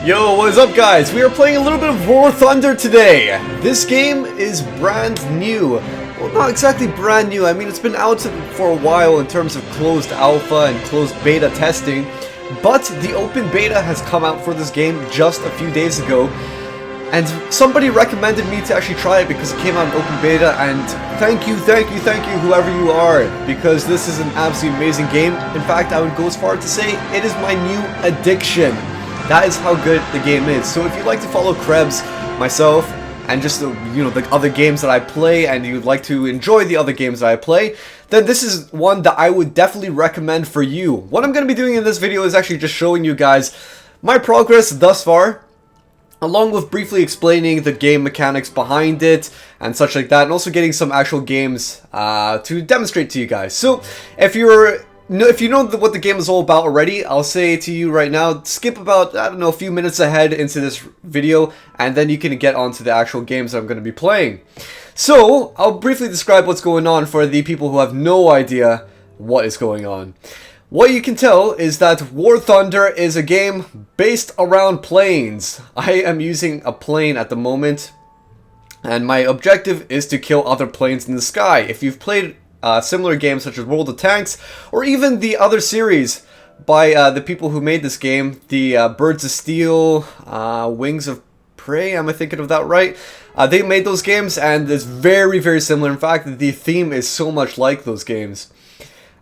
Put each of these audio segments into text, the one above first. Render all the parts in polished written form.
Yo, what is up guys? We are playing a little bit of War Thunder today. This game is brand new. Well, not exactly brand new. I mean, it's been out for a while in terms of closed alpha and closed beta testing. But the open beta has come out for this game just a few days ago. And somebody recommended me to actually try it because it came out in open beta, and thank you, whoever you are, because this is an absolutely amazing game. In fact, I would go as far as to say it is my new addiction. That is how good the game is. So if you'd like to follow Krebs, myself, and just the other games that I play, and you'd like to enjoy the other games that I play, then this is one that I would definitely recommend for you. What I'm going to be doing in this video is actually just showing you guys my progress thus far, along with briefly explaining the game mechanics behind it and such like that, and also getting some actual games to demonstrate to you guys. So if you know what the game is all about already, I'll say to you right now, skip about, I don't know, a few minutes ahead into this video, and then you can get onto the actual games that I'm going to be playing. So, I'll briefly describe what's going on for the people who have no idea what is going on. What you can tell is that War Thunder is a game based around planes. I am using a plane at the moment, and my objective is to kill other planes in the sky. If you've played similar games such as World of Tanks, or even the other series by the people who made this game, the Birds of Steel, Wings of Prey, am I thinking of that right? They made those games, and it's very, very similar. In fact, the theme is so much like those games.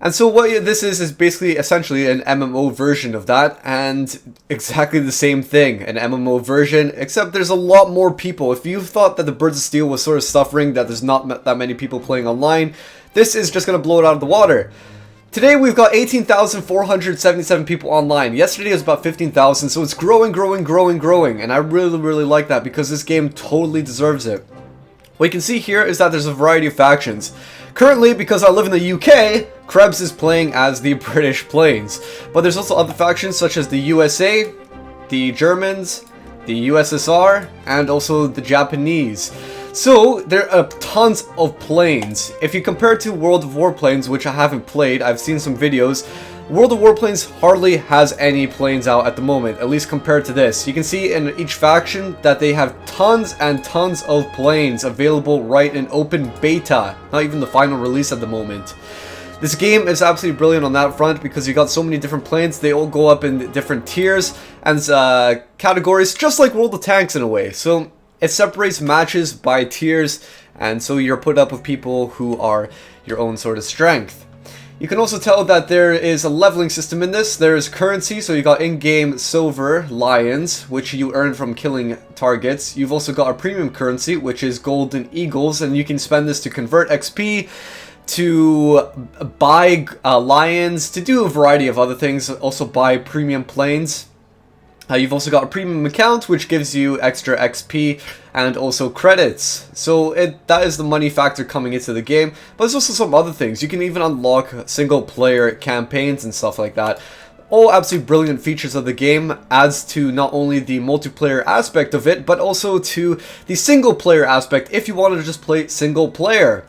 And so what this is basically essentially an MMO version of that, and exactly the same thing, an MMO version, except there's a lot more people. If you thought that the Birds of Steel was sort of suffering that there's not that many people playing online, this is just going to blow it out of the water. Today we've got 18,477 people online. Yesterday it was about 15,000, so it's growing, and I really like that because this game totally deserves it. What you can see here is that there's a variety of factions. Currently, because I live in the UK, Krebs is playing as the British planes. But there's also other factions such as the USA, the Germans, the USSR, and also the Japanese. So, there are tons of planes. If you compare it to World of Warplanes, which I haven't played, I've seen some videos, World of Warplanes hardly has any planes out at the moment, at least compared to this. You can see in each faction that they have tons and tons of planes available right in open beta, not even the final release at the moment. This game is absolutely brilliant on that front because you got so many different planes. They all go up in different tiers and categories, just like World of Tanks in a way. So it separates matches by tiers, and so you're put up with people who are your own sort of strength. You can also tell that there is a leveling system in this. There is currency, so you got in-game silver lions, which you earn from killing targets. You've also got a premium currency, which is golden eagles, and you can spend this to convert XP, to buy lions, to do a variety of other things, also buy premium planes. You've also got a premium account, which gives you extra XP and also credits. So that is the money factor coming into the game. But there's also some other things. You can even unlock single player campaigns and stuff like that. All absolutely brilliant features of the game, adds to not only the multiplayer aspect of it, but also to the single player aspect if you wanted to just play single player.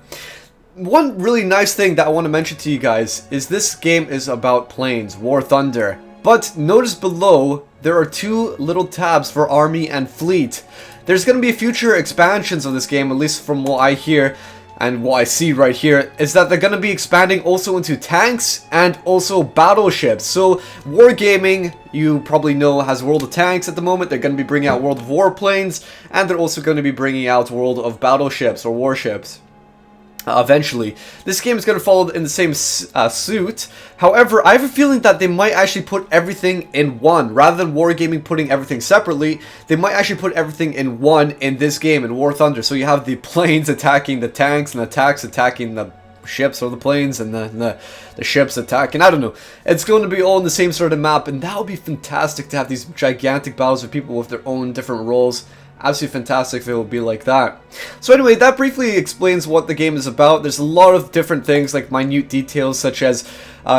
One really nice thing that I want to mention to you guys is this game is about planes, War Thunder. But notice below, there are two little tabs for Army and Fleet. There's going to be future expansions of this game, at least from what I hear and what I see right here, is that they're going to be expanding also into tanks and also battleships. So Wargaming, you probably know, has World of Tanks at the moment. They're going to be bringing out World of Warplanes, and they're also going to be bringing out World of Battleships or Warships. Eventually. This game is going to follow in the same suit. However, I have a feeling that they might actually put everything in one. Rather than Wargaming putting everything separately, they might actually put everything in one in this game, in War Thunder. So you have the planes attacking the tanks, and the tanks attacking the ships or the planes, and the ships attacking. I don't know. It's going to be all in the same sort of map, and that would be fantastic to have these gigantic battles with people with their own different roles. Absolutely fantastic if it would be like that. So anyway, that briefly explains what the game is about. There's a lot of different things, like minute details, such as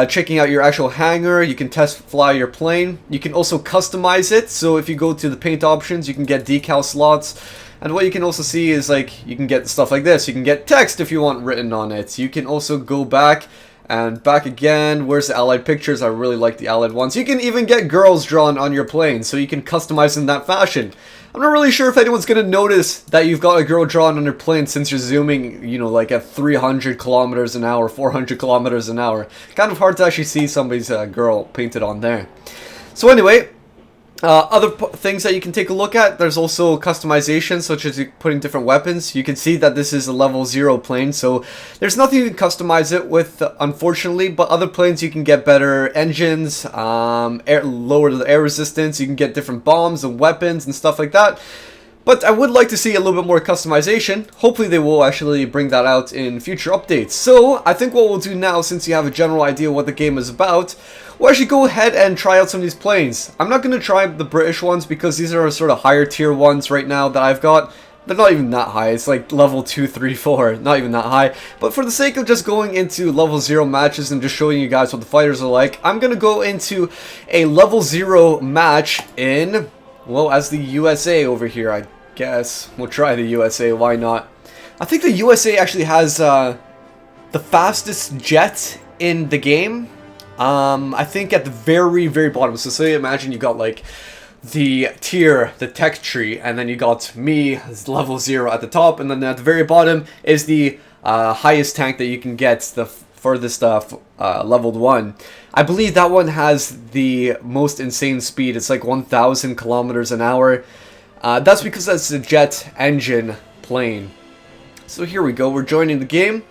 checking out your actual hangar. You can test fly your plane. You can also customize it. So if you go to the paint options, you can get decal slots. And what you can also see is, like, you can get stuff like this. You can get text if you want written on it. You can also go back And back again, where's the allied pictures? I really like the allied ones. You can even get girls drawn on your plane, so you can customize in that fashion. I'm not really sure if anyone's going to notice that you've got a girl drawn on your plane since you're zooming, you know, like at 300 kilometers an hour, 400 kilometers an hour. Kind of hard to actually see somebody's girl painted on there. So anyway, other things that you can take a look at, there's also customization, such as putting different weapons. You can see that this is a level 0 plane, so there's nothing you can customize it with, unfortunately, but other planes you can get better engines, lower the air resistance, you can get different bombs and weapons and stuff like that. But I would like to see a little bit more customization. Hopefully they will actually bring that out in future updates. So I think what we'll do now, since you have a general idea what the game is about, we'll actually go ahead and try out some of these planes. I'm not going to try the British ones because these are sort of higher tier ones right now that I've got. They're not even that high. It's like level 2, 3, 4. Not even that high. But for the sake of just going into level 0 matches and just showing you guys what the fighters are like, I'm going to go into a level 0 match in... well, as the USA over here, I guess. We'll try the USA, why not? I think the USA actually has the fastest jet in the game. I think at the very, very bottom. So say imagine you got like the tier, the tech tree, and then you got me as level 0 at the top, and then at the very bottom is the highest tank that you can get, the furthest leveled one. I believe that one has the most insane speed. It's like 1,000 kilometers an hour. That's because that's a jet engine plane. So here we go, we're joining the game.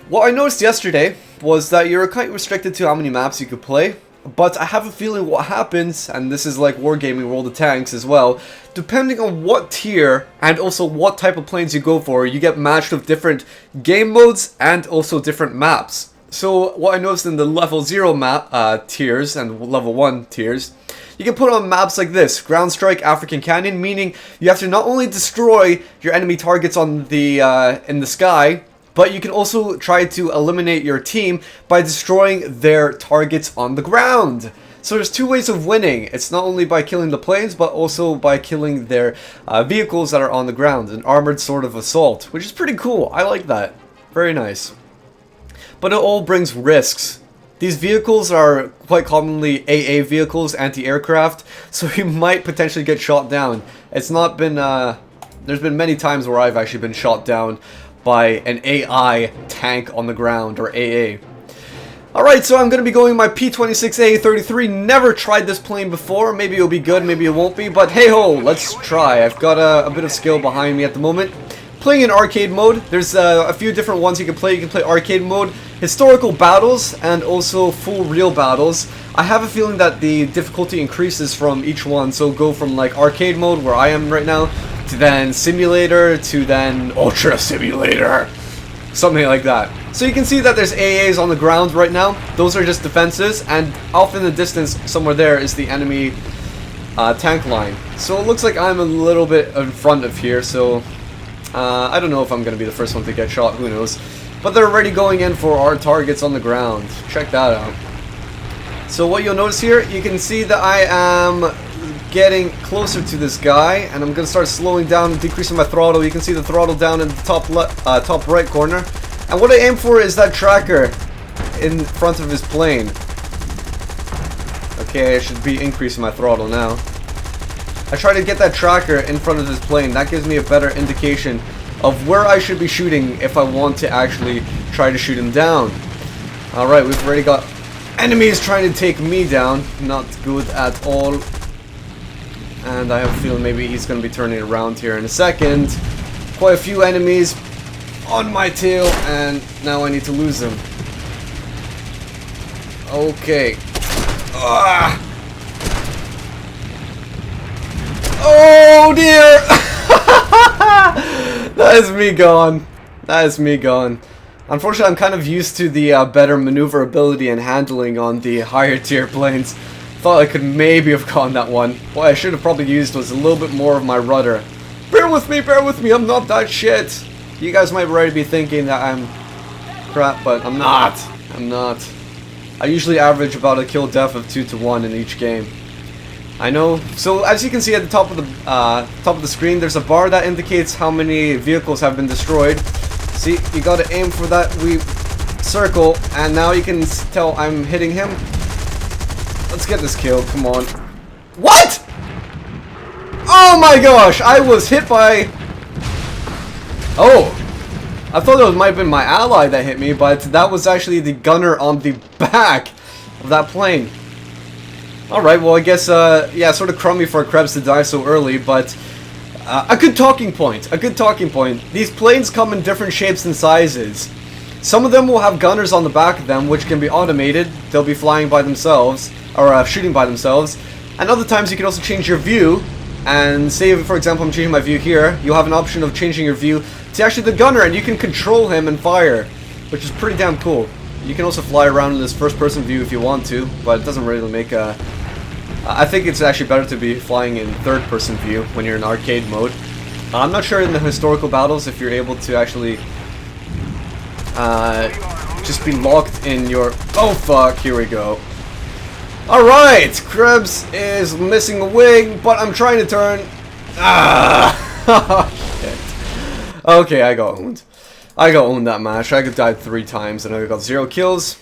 What I noticed yesterday was that you're quite restricted to how many maps you could play. But I have a feeling what happens, and this is like Wargaming World of Tanks as well, depending on what tier and also what type of planes you go for, you get matched with different game modes and also different maps. So what I noticed in the level 0 map tiers and level 1 tiers, you can put on maps like this, Ground Strike, African Canyon, meaning you have to not only destroy your enemy targets on the in the sky, but you can also try to eliminate your team by destroying their targets on the ground. So there's two ways of winning. It's not only by killing the planes, but also by killing their vehicles that are on the ground. An armored sort of assault, which is pretty cool. I like that. Very nice. But it all brings risks. These vehicles are quite commonly AA vehicles, anti-aircraft, so you might potentially get shot down. It's not been, there's been many times where I've actually been shot down by an AI tank on the ground, or AA. Alright, so I'm going to be going my P-26A-33. Never tried this plane before. Maybe it'll be good, maybe it won't be, but hey ho, let's try. I've got a bit of skill behind me at the moment. Playing in arcade mode, there's a few different ones you can play. You can play arcade mode, historical battles, and also full real battles. I have a feeling that the difficulty increases from each one, so go from like arcade mode, where I am right now, to then simulator, to then ultra simulator. Something like that. So you can see that there's AAs on the ground right now. Those are just defenses, and off in the distance, somewhere there, is the enemy tank line. So it looks like I'm a little bit in front of here, so... I don't know if I'm going to be the first one to get shot, who knows. But they're already going in for our targets on the ground. Check that out. So what you'll notice here, you can see that I am getting closer to this guy, and I'm going to start slowing down and decreasing my throttle. You can see the throttle down in the top right corner. And what I aim for is that tracker in front of his plane. Okay, I should be increasing my throttle now. I try to get that tracker in front of this plane. That gives me a better indication of where I should be shooting if I want to actually try to shoot him down. Alright, we've already got enemies trying to take me down. Not good at all. And I have a feeling maybe he's going to be turning around here in a second. Quite a few enemies on my tail, and now I need to lose them. Okay. Ah! Oh dear! That is me gone. That is me gone. Unfortunately, I'm kind of used to the better maneuverability and handling on the higher tier planes. Thought I could maybe have gotten that one. What I should have probably used was a little bit more of my rudder. Bear with me, I'm not that shit. You guys might already be thinking that I'm crap, but I'm not. I'm not. I usually average about a kill death of 2 to 1 in each game. I know. So as you can see at the top of the screen, there's a bar that indicates how many vehicles have been destroyed. See, you gotta aim for that wee circle, and now you can tell I'm hitting him. Let's get this kill, come on. What?! Oh my gosh, I was hit by... Oh! I thought it might have been my ally that hit me, but that was actually the gunner on the back of that plane. Alright, well I guess, yeah, sort of crummy for Krebs to die so early, but... a good talking point, a good talking point. These planes come in different shapes and sizes. Some of them will have gunners on the back of them, which can be automated. They'll be flying by themselves, or shooting by themselves. And other times you can also change your view, and say, for example, I'm changing my view here, you'll have an option of changing your view to actually the gunner, and you can control him and fire, which is pretty damn cool. You can also fly around in this first-person view if you want to, but it doesn't really make a... I think it's actually better to be flying in third-person view when you're in arcade mode. I'm not sure in the historical battles if you're able to actually just be locked in your... Oh fuck, here we go. Alright, Krebs is missing a wing, but I'm trying to turn... Ah! Shit. Okay, I got owned. I got owned that match. I died 3 times and I got 0 kills.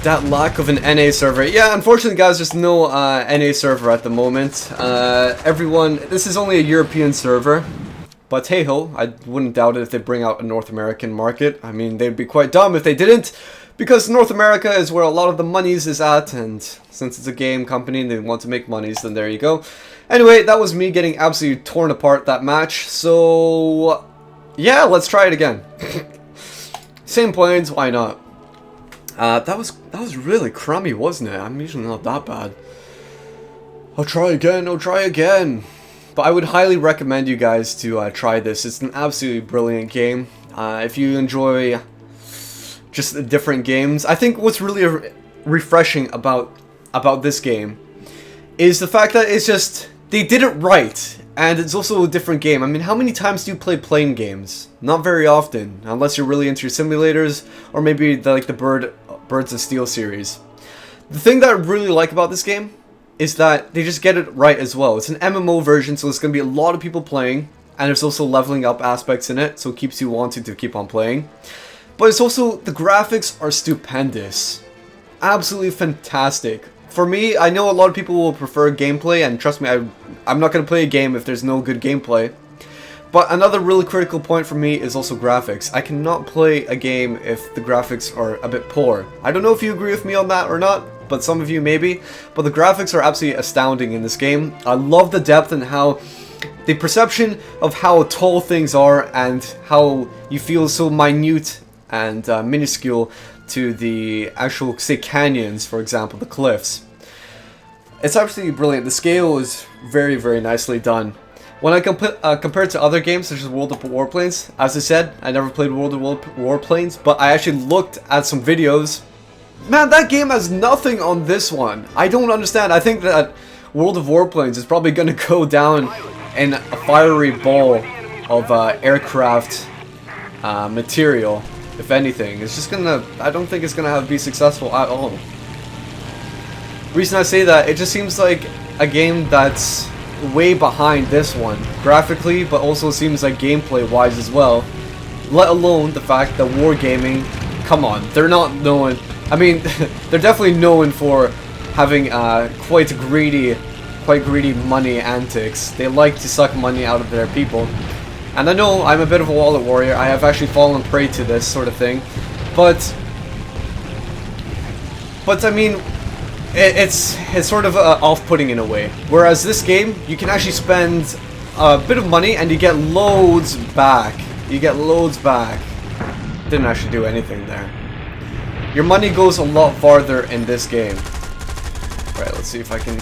That lack of an NA server. Yeah, unfortunately guys, there's no NA server at the moment. Everyone... This is only a European server. But hey ho, I wouldn't doubt it if they bring out a North American market. I mean, they'd be quite dumb if they didn't. Because North America is where a lot of the monies is at, and since it's a game company and they want to make monies, then there you go. Anyway, that was me getting absolutely torn apart that match, so... Yeah, let's try it again. Same planes, why not? That was really crummy, wasn't it? I'm usually not that bad. I'll try again. But I would highly recommend you guys to try this. It's an absolutely brilliant game. If you enjoy... just different games. I think what's really refreshing about this game is the fact that it's just they did it right, and it's also a different game. I mean, how many times do you play plane games? Not very often, unless you're really into your simulators or maybe like the Birds of Steel series. The thing that I really like about this game is that they just get it right as well. It's an MMO version, so there's going to be a lot of people playing, and there's also leveling up aspects in it, so it keeps you wanting to keep on playing. But it's also, the graphics are stupendous. Absolutely fantastic. For me, I know a lot of people will prefer gameplay, and trust me, I'm not going to play a game if there's no good gameplay. But another really critical point for me is also graphics. I cannot play a game if the graphics are a bit poor. I don't know if you agree with me on that or not, but some of you maybe. But the graphics are absolutely astounding in this game. I love the depth and how... the perception of how tall things are and how you feel so minute and minuscule to the actual, say, canyons, for example, the cliffs. It's absolutely brilliant. The scale is very, very nicely done. When I compare it to other games such as World of Warplanes, as I said, I never played World of Warplanes, but I actually looked at some videos. Man, that game has nothing on this one. I don't understand. I think that World of Warplanes is probably going to go down in a fiery ball of aircraft material. If anything, it's just gonna... I don't think it's gonna be successful at all. The reason I say that, it just seems like a game that's way behind this one, graphically, but also seems like gameplay-wise as well. Let alone the fact that wargaming, come on, they're not known... I mean, they're definitely known for having quite greedy money antics. They like to suck money out of their people. And I know I'm a bit of a wallet warrior, I have actually fallen prey to this sort of thing, but I mean, it's sort of off-putting in a way. Whereas this game, you can actually spend a bit of money and you get loads back. Didn't actually do anything there. Your money goes a lot farther in this game. Right, let's see if I can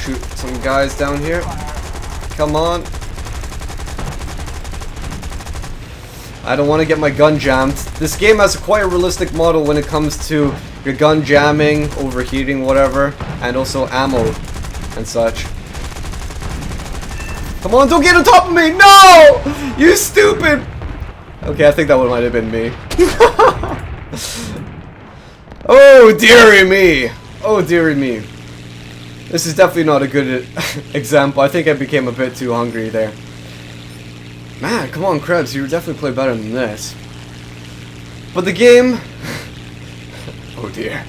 shoot some guys down here. Come on. I don't want to get my gun jammed. This game has quite a realistic model when it comes to your gun jamming, overheating, whatever, and also ammo and such. Come on, don't get on top of me! No! You stupid! Okay, I think that one might have been me. Oh, dearie me! Oh, dearie me. This is definitely not a good example. I think I became a bit too hungry there. Man, come on, Krebs, you definitely play better than this. But the game... oh dear.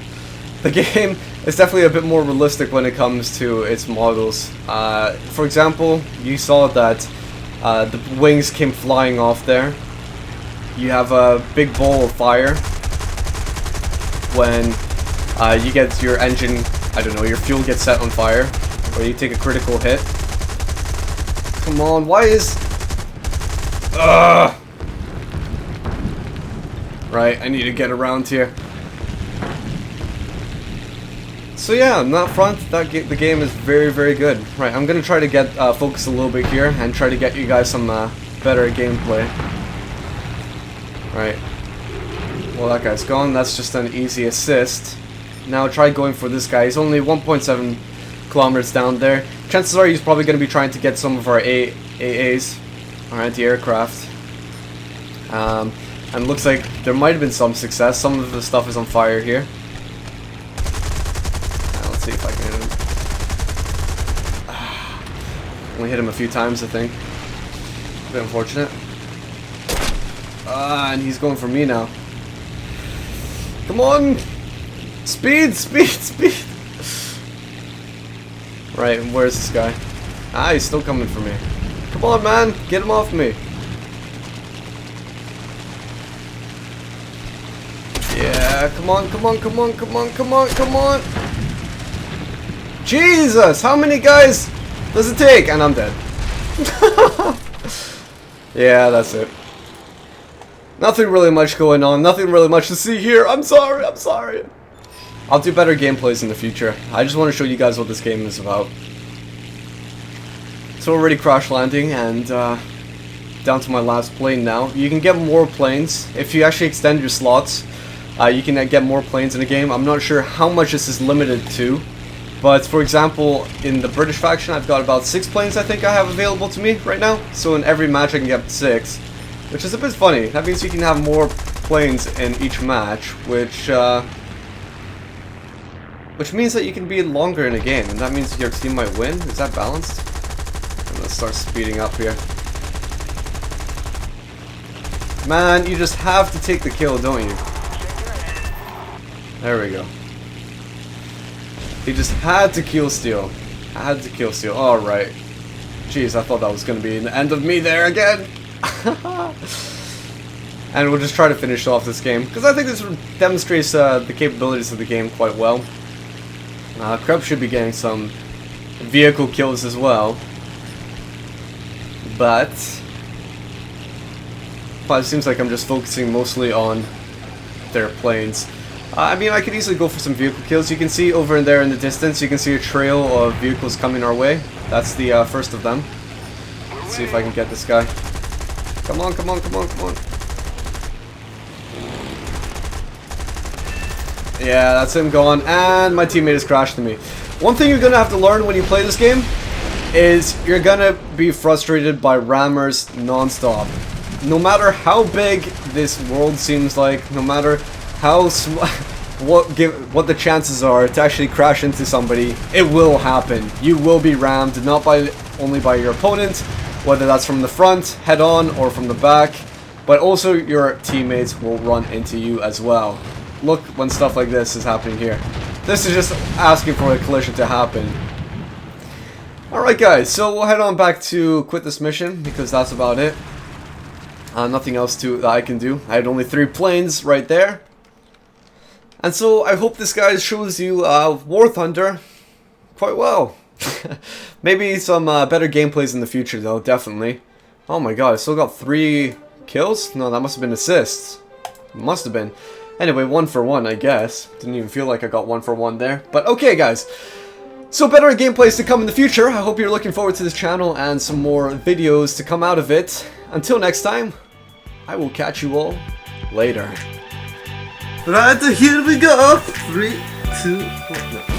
The game is definitely a bit more realistic when it comes to its models. For example, you saw that the wings came flying off there. You have a big ball of fire when you get your engine, I don't know, your fuel gets set on fire, or you take a critical hit. Come on, why is... Ugh! Right, I need to get around here. So yeah, on that front, the game is very, very good. Right, I'm gonna try to get focused a little bit here and try to get you guys some better gameplay. Right. Well, that guy's gone. That's just an easy assist. Now try going for this guy. He's only 1.7 kilometers down there. Chances are he's probably going to be trying to get some of our AAs, our anti-aircraft. And looks like there might have been some success. Some of the stuff is on fire here. Let's see if I can hit him. Only hit him a few times, I think. A bit unfortunate. And he's going for me now. Come on! Speed, speed, speed! Right, and where's this guy? Ah, he's still coming for me. Come on, man! Get him off me! Yeah, come on, come on, come on, come on, come on, come on! Jesus! How many guys does it take? And I'm dead. Yeah, that's it. Nothing really much going on, nothing really much to see here. I'm sorry, I'm sorry. I'll do better gameplays in the future. I just want to show you guys what this game is about. So we're already crash landing and down to my last plane now. You can get more planes. If you actually extend your slots, you can get more planes in the game. I'm not sure how much this is limited to. But for example, in the British faction, I've got about 6 planes I think I have available to me right now. So in every match I can get 6. Which is a bit funny. That means you can have more planes in each match, which means that you can be longer in a game, and that means your team might win. Is that balanced? And let's start speeding up here. Man, you just have to take the kill, don't you? There we go. He just had to kill steal. Had to kill steal. Alright. Jeez, I thought that was going to be the end of me there again. And we'll just try to finish off this game, because I think this demonstrates the capabilities of the game quite well. Krebs should be getting some vehicle kills as well, but it seems like I'm just focusing mostly on their planes. I mean, I could easily go for some vehicle kills. You can see over there in the distance, you can see a trail of vehicles coming our way. That's the first of them. Let's see if I can get this guy. Come on, come on, come on, come on. Yeah, that's him gone, and my teammate has crashed to me. One thing you're gonna have to learn when you play this game is you're gonna be frustrated by rammers non-stop. No matter how big this world seems like, no matter how what the chances are to actually crash into somebody, it will happen. You will be rammed, not only by your opponent, whether that's from the front, head-on, or from the back, but also your teammates will run into you as well. Look when stuff like this is happening here. This is just asking for a collision to happen. Alright guys, so we'll head on back to quit this mission, because that's about it. Nothing else that I can do. I had only 3 planes right there. And so I hope this guy shows you War Thunder quite well. Maybe some better gameplays in the future though, definitely. Oh my god, I still got 3 kills? No, that must have been assists. Must have been. Anyway, 1 for 1, I guess. Didn't even feel like I got 1 for 1 there. But okay, guys. So better gameplays to come in the future. I hope you're looking forward to this channel and some more videos to come out of it. Until next time, I will catch you all later. Right, here we go. 3, 2, 1.